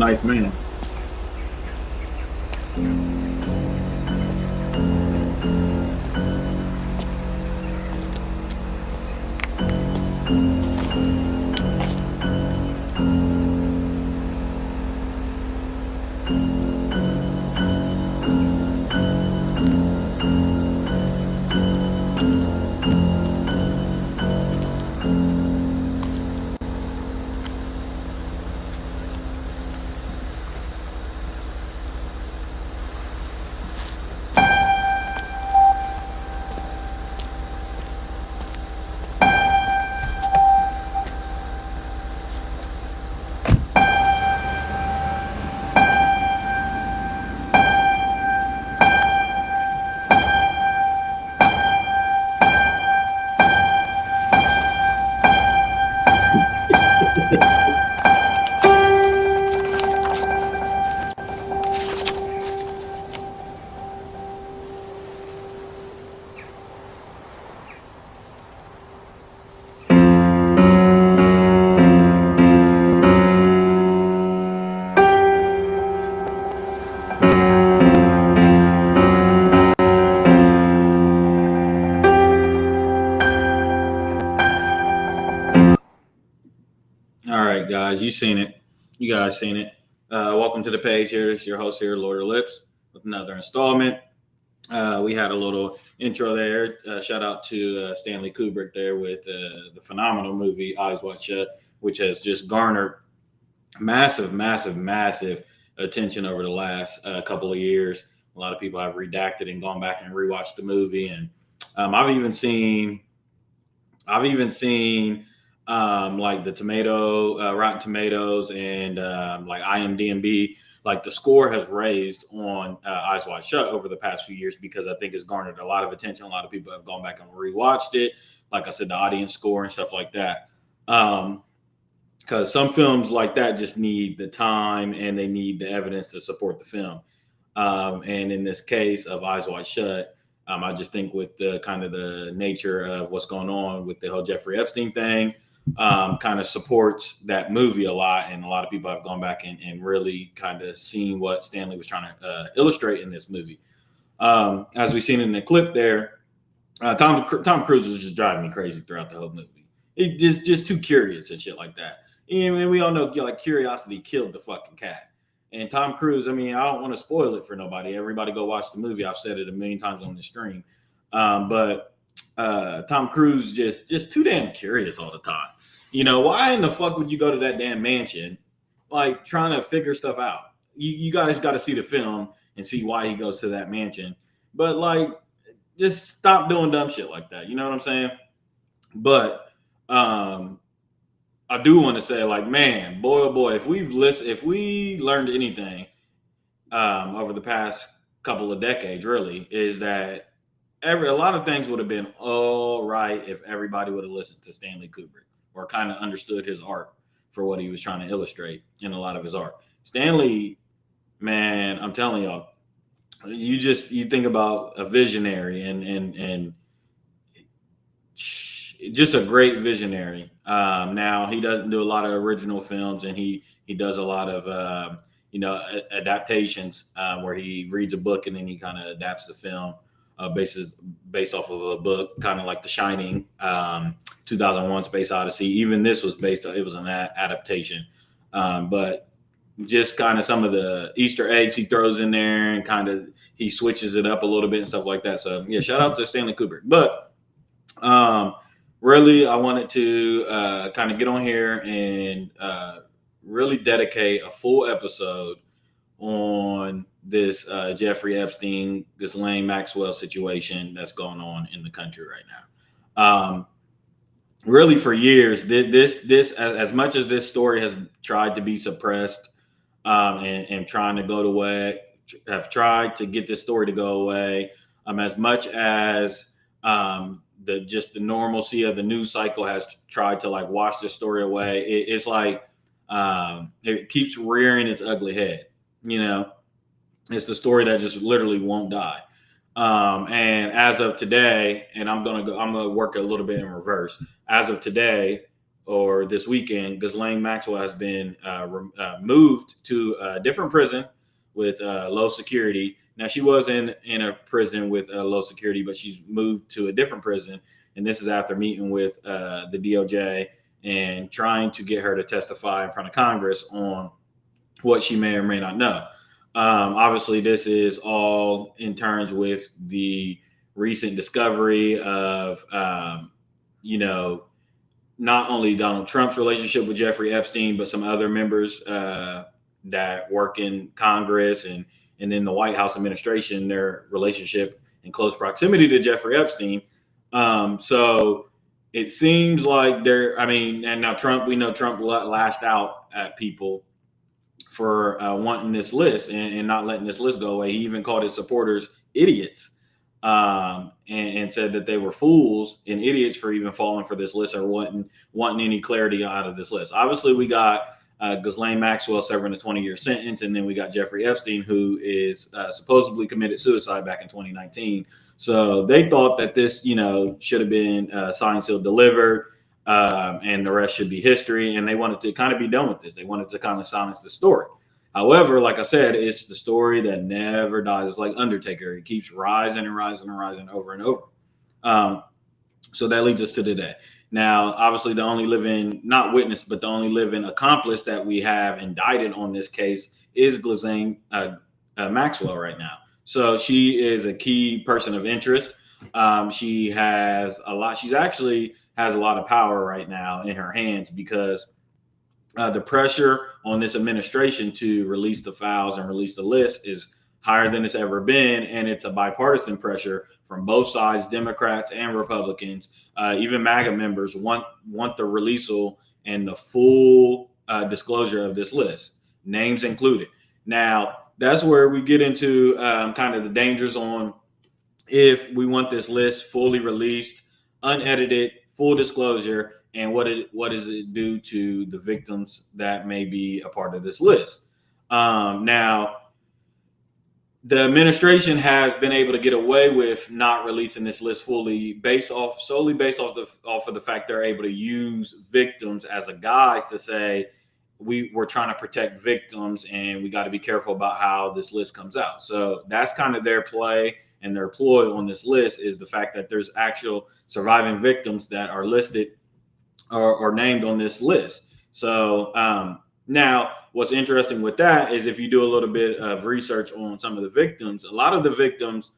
nice man. All right, guys, you guys seen it. Welcome to the page. Here's your host here, Lord of Lips, with another installment. We had a little intro there. Shout out to Stanley Kubrick there with the phenomenal movie Eyes Wide Shut, which has just garnered massive attention over the last couple of years. A lot of people have redacted and gone back and rewatched the movie, and I've even seen like the Rotten Tomatoes and like IMDb, like the score has raised on Eyes Wide Shut over the past few years because I think it's garnered a lot of attention. A lot of people have gone back and rewatched it. Like I said, the audience score and stuff like that. Because some films like that just need the time and they need the evidence to support the film. And in this case of Eyes Wide Shut, I just think with the kind of the nature of what's going on with the whole Jeffrey Epstein thing, kind of supports that movie a lot. And a lot of people have gone back and really kind of seen what Stanley was trying to illustrate in this movie. As we've seen in the clip there, Tom Cruise was just driving me crazy throughout the whole movie. It just too curious and shit like that. And we all know like curiosity killed the fucking cat. And Tom Cruise, I mean, I don't want to spoil it for nobody. Everybody go watch the movie. I've said it a million times on the stream. But Tom Cruise just too damn curious all the time. You know, why in the fuck would you go to that damn mansion, like trying to figure stuff out? You guys got to see the film and see why he goes to that mansion. But like, just stop doing dumb shit like that. You know what I'm saying? But I do want to say, like, man, boy, oh boy, if we learned anything over the past couple of decades, really, is that a lot of things would have been all right if everybody would have listened to Stanley Kubrick or kind of understood his art for what he was trying to illustrate in a lot of his art. Stanley, man, I'm telling y'all, you think about a visionary and just a great visionary. Now he doesn't do a lot of original films, and he does a lot of adaptations where he reads a book and then he kind of adapts the film based off of a book, kind of like The Shining, 2001: Space Odyssey. Even this was it was an adaptation, but just kind of some of the Easter eggs he throws in there, and kind of he switches it up a little bit and stuff like that. So yeah, shout out to Stanley Kubrick. But really, I wanted to kind of get on here and really dedicate a full episode on this Jeffrey Epstein, this Ghislaine Maxwell situation that's going on in the country right now. Really, for years, this as much as this story has tried to be suppressed and trying to go away, have tried to get this story to go away, as much as the normalcy of the news cycle has tried to like wash this story away. It's like it keeps rearing its ugly head. You know, it's the story that just literally won't die. And as of today, and I'm gonna work a little bit in reverse. As of today, or this weekend, Ghislaine Maxwell has been moved to a different prison with low security. Now, she was in a prison with low security, but she's moved to a different prison. And this is after meeting with the DOJ and trying to get her to testify in front of Congress on what she may or may not know. Obviously, this is all in terms with the recent discovery of, not only Donald Trump's relationship with Jeffrey Epstein, but some other members that work in Congress and in the White House administration, their relationship in close proximity to Jeffrey Epstein. So it seems like and now Trump, we know Trump lashed out at people for wanting this list and not letting this list go away. He even called his supporters idiots, and said that they were fools and idiots for even falling for this list or wanting any clarity out of this list. Obviously, we got Ghislaine Maxwell serving a 20-year sentence, and then we got Jeffrey Epstein, who is supposedly committed suicide back in 2019. So they thought that this, should have been signed, sealed, delivered, and the rest should be history. And they wanted to kind of be done with this. They wanted to kind of silence the story. However, like I said, it's the story that never dies. It's like Undertaker. It keeps rising and rising and rising over and over. So that leads us to today. Now, obviously, the only living, not witness, but the only living accomplice that we have indicted on this case is Ghislaine Maxwell right now. So she is a key person of interest. She has a lot. She's actually has a lot of power right now in her hands because the pressure on this administration to release the files and release the list is higher than it's ever been. And it's a bipartisan pressure from both sides, Democrats and Republicans. Even MAGA members want the releasal and the full disclosure of this list, names included. Now, that's where we get into kind of the dangers on if we want this list fully released, unedited, full disclosure, and what does it do to the victims that may be a part of this list. Now, the administration has been able to get away with not releasing this list fully solely based off of the fact they're able to use victims as a guise to say we're trying to protect victims and we got to be careful about how this list comes out. So that's kind of their play and their ploy on this list is the fact that there's actual surviving victims that are listed or named on this list. So now what's interesting with that is if you do a little bit of research on some of the victims, a lot of the victims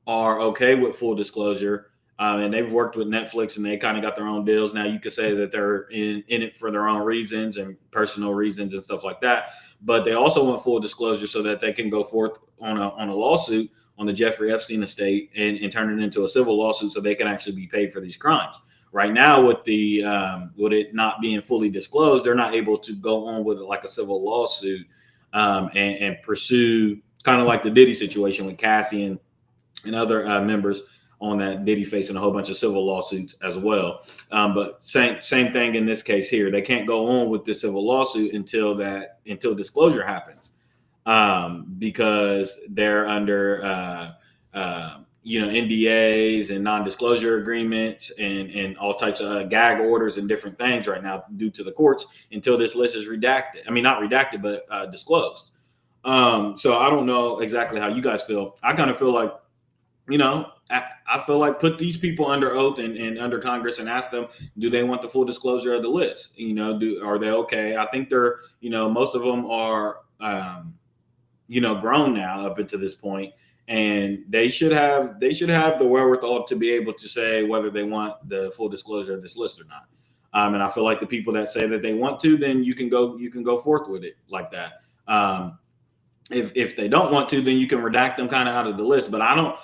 are okay with full disclosure, and they've worked with Netflix and they kind of got their own deals. Now you could say that they're in it for their own reasons and personal reasons and stuff like that, but they also want full disclosure so that they can go forth on a lawsuit on the Jeffrey Epstein estate and turn it into a civil lawsuit so they can actually be paid for these crimes. Right now, with it not being fully disclosed, they're not able to go on with like a civil lawsuit and pursue kind of like the Diddy situation with Cassie and other members on that. Diddy facing a whole bunch of civil lawsuits as well. But same thing in this case here. They can't go on with this civil lawsuit until disclosure happens because they're under NDAs and non-disclosure agreements and all types of gag orders and different things right now due to the courts until this list is redacted. I mean, not redacted, but disclosed. So I don't know exactly how you guys feel. I kind of feel like, I feel like put these people under oath and under Congress and ask them, do they want the full disclosure of the list? Are they okay? I think they're, most of them are, grown now up until this point. And they should have the wherewithal to be able to say whether they want the full disclosure of this list or not. And I feel like the people that say that they want to, then you can go forth with it like that. If they don't want to, then you can redact them kind of out of the list. But I don't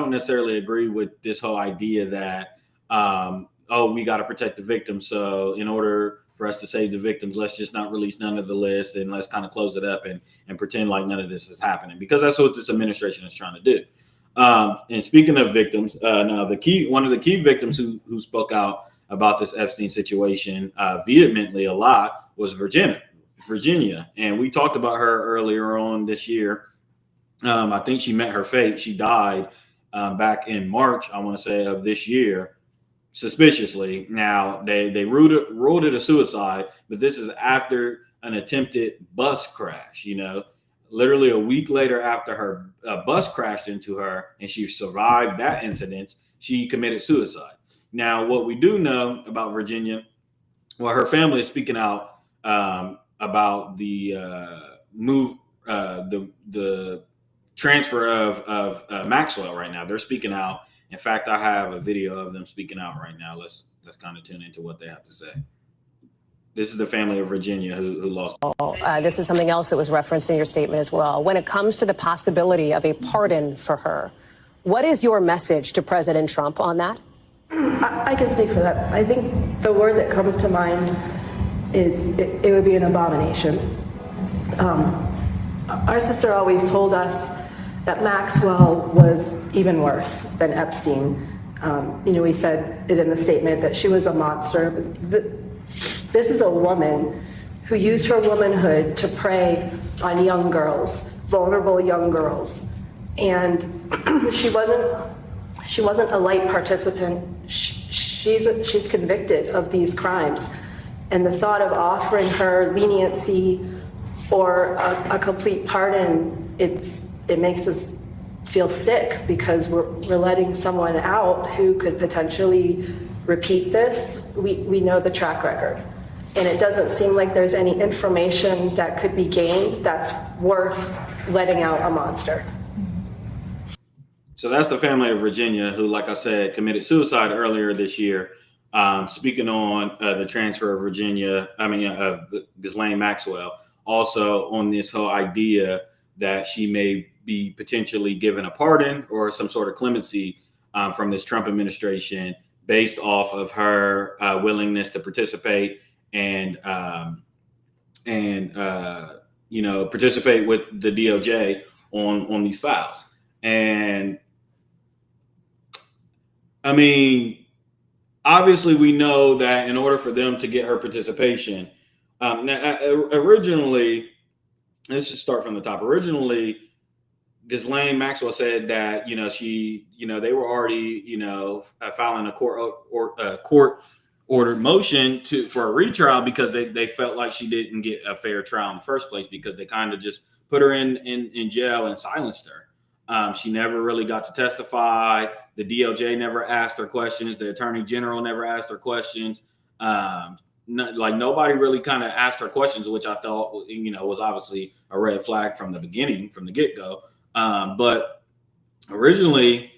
necessarily agree with this whole idea that we got to protect the victims. So in order for us to save the victims, let's just not release none of the list and let's kind of close it up and pretend like none of this is happening, because that's what this administration is trying to do. And speaking of victims, now one of the key victims who spoke out about this Epstein situation vehemently a lot was Virginia. And we talked about her earlier on this year. I think she met her fate. She died back in March, I want to say, of this year. suspiciously. Now they ruled it a suicide, but this is after an attempted bus crash. Literally a week later, after her bus crashed into her and she survived that incident, she committed suicide. Now, what we do know about Virginia, well, her family is speaking out about the move, the transfer of Maxwell right now. They're speaking out. In fact, I have a video of them speaking out right now. Let's kind of tune into what they have to say. This is the family of Virginia who lost. This is something else that was referenced in your statement as well. When it comes to the possibility of a pardon for her, what is your message to President Trump on that? I can speak for that. I think the word that comes to mind is it would be an abomination. Our sister always told us that Maxwell was even worse than Epstein. We said it in the statement that she was a monster. But this is a woman who used her womanhood to prey on young girls, vulnerable young girls. And she wasn't a light participant. She's convicted of these crimes. And the thought of offering her leniency or a complete pardon, it makes us feel sick, because we're letting someone out who could potentially repeat this. We know the track record. And it doesn't seem like there's any information that could be gained that's worth letting out a monster. So that's the family of Virginia who, like I said, committed suicide earlier this year. Speaking on the transfer of Ghislaine Maxwell, also on this whole idea that she may be potentially given a pardon or some sort of clemency from this Trump administration based off of her willingness to participate and participate with the DOJ on these files. And I mean, obviously we know that in order for them to get her participation, originally, let's just start from the top. Originally, Ghislaine Maxwell said that, they were already, filing a court ordered motion for a retrial because they felt like she didn't get a fair trial in the first place, because they kind of just put her in jail and silenced her. She never really got to testify. The DOJ never asked her questions. The Attorney General never asked her questions. Nobody really kind of asked her questions, which I thought, was obviously a red flag from the beginning, from the get-go. But originally,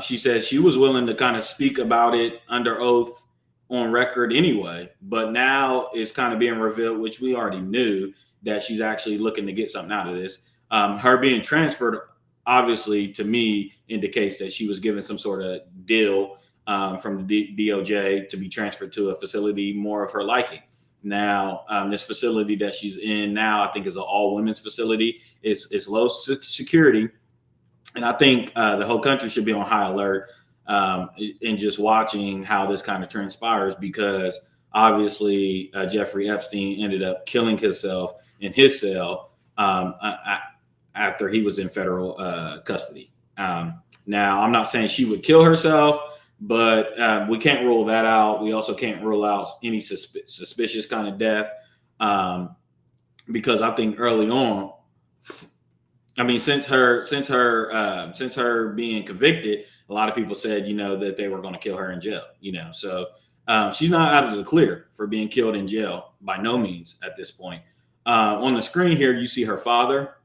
she said she was willing to kind of speak about it under oath on record anyway. But now it's kind of being revealed, which we already knew, that she's actually looking to get something out of this. Her being transferred, obviously, to me, indicates that she was given some sort of deal from the DOJ to be transferred to a facility more of her liking. Now, this facility that she's in now, I think, is an all-women's facility. It's low security. And I think the whole country should be on high alert in just watching how this kind of transpires, because obviously Jeffrey Epstein ended up killing himself in his cell after he was in federal custody. Now, I'm not saying she would kill herself, but we can't rule that out. We also can't rule out any suspicious kind of death, because I think early on, I mean, since her being convicted, a lot of people said, that they were going to kill her in jail. So she's not out of the clear for being killed in jail by no means at this point. On the screen here, you see her father,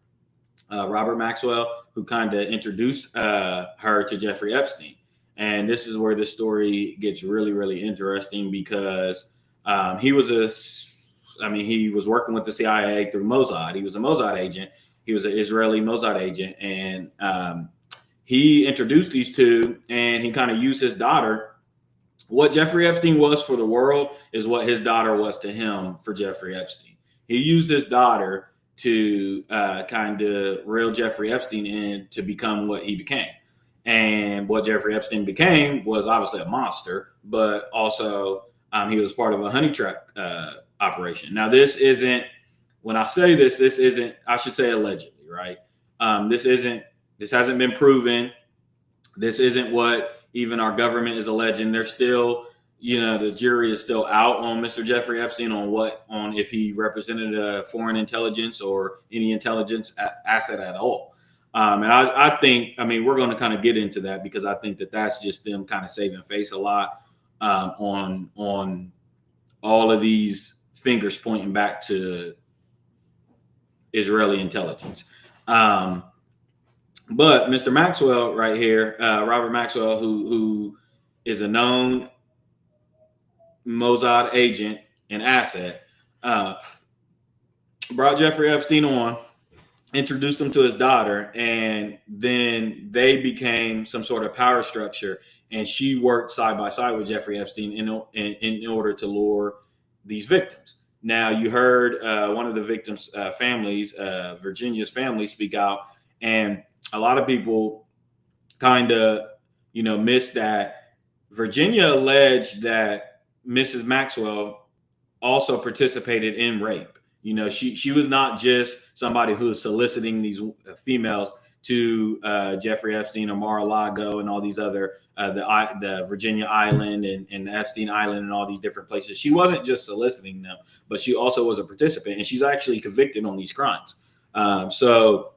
Robert Maxwell, who kind of introduced her to Jeffrey Epstein. And this is where the story gets really, really interesting, because he was working with the CIA through Mossad. He was a Mossad agent. He was an Israeli Mossad agent. And he introduced these two, and he kind of used his daughter. What Jeffrey Epstein was for the world is what his daughter was to him for Jeffrey Epstein. He used his daughter to kind of reel Jeffrey Epstein in to become what he became. And what Jeffrey Epstein became was obviously a monster, but also he was part of a honey trap operation. Now, this isn't, when I say this isn't, I should say allegedly, right? This hasn't been proven. This isn't what even our government is alleging. They're still, the jury is still out on Mr. Jeffrey Epstein on if he represented a foreign intelligence or any intelligence asset at all. And I think, we're going to kind of get into that because I think that that's just them kind of saving face a lot on all of these fingers pointing back to Israeli intelligence. But Mr. Maxwell right here, Robert Maxwell, who is a known Mossad agent and asset, brought Jeffrey Epstein on, introduced him to his daughter, and then they became some sort of power structure. And she worked side by side with Jeffrey Epstein in order to lure these victims. Now, you heard one of the victims' families, Virginia's family, speak out, and a lot of people kind of, missed that Virginia alleged that Mrs. Maxwell also participated in rape. She was not just somebody who was soliciting these females to Jeffrey Epstein or Mar-a-Lago and all these other the Virginia Island and the Epstein Island and all these different places. She wasn't just soliciting them, but she also was a participant, and she's actually convicted on these crimes. So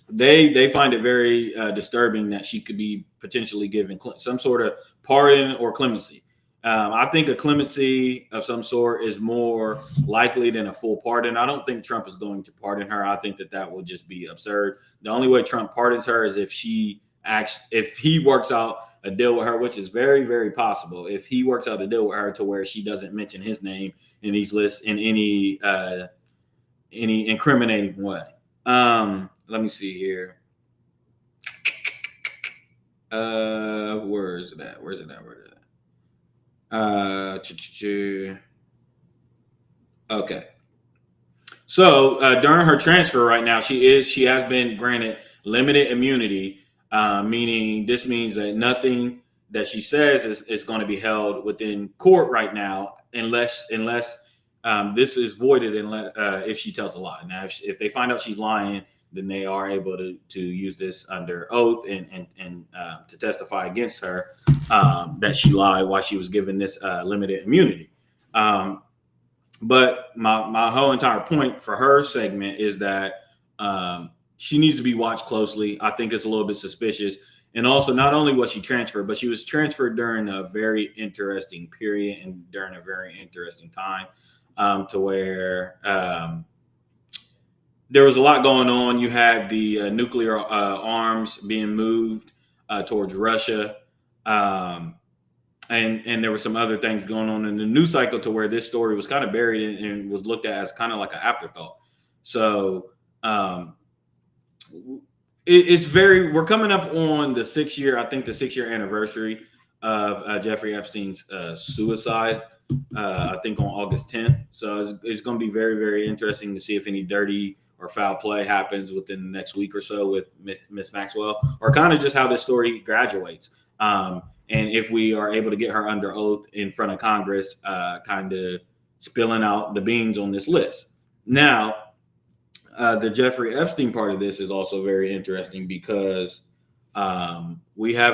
they find it very disturbing that she could be potentially given some sort of pardon or clemency. I think a clemency of some sort is more likely than a full pardon. I don't think Trump is going to pardon her. I think that would just be absurd. The only way Trump pardons her is if he works out a deal with her, which is very, very possible. If he works out a deal with her to where she doesn't mention his name in these lists in any incriminating way. Let me see here. Where is it at? Okay. So during her transfer right now, she has been granted limited immunity, meaning this means that nothing that she says is going to be held within court right now, unless this is voided if she tells a lie. Now, if they find out she's lying, then they are able to use this under oath and to testify against her that she lied while she was given this limited immunity. But my whole entire point for her segment is that she needs to be watched closely. I think it's a little bit suspicious. And also, not only was she transferred, but she was transferred during a very interesting period and during a very interesting time to where there was a lot going on. You had the nuclear arms being moved towards Russia. And there were some other things going on in the news cycle to where this story was kind of buried and was looked at as kind of like an afterthought. So we're coming up on the 6 year anniversary of Jeffrey Epstein's suicide. I think on August 10th. So it's going to be very, very interesting to see if any dirty or foul play happens within the next week or so with Miss Maxwell, or kind of just how this story graduates. And if we are able to get her under oath in front of Congress, kind of spilling out the beans on this list. Now, the Jeffrey Epstein part of this is also very interesting because we have a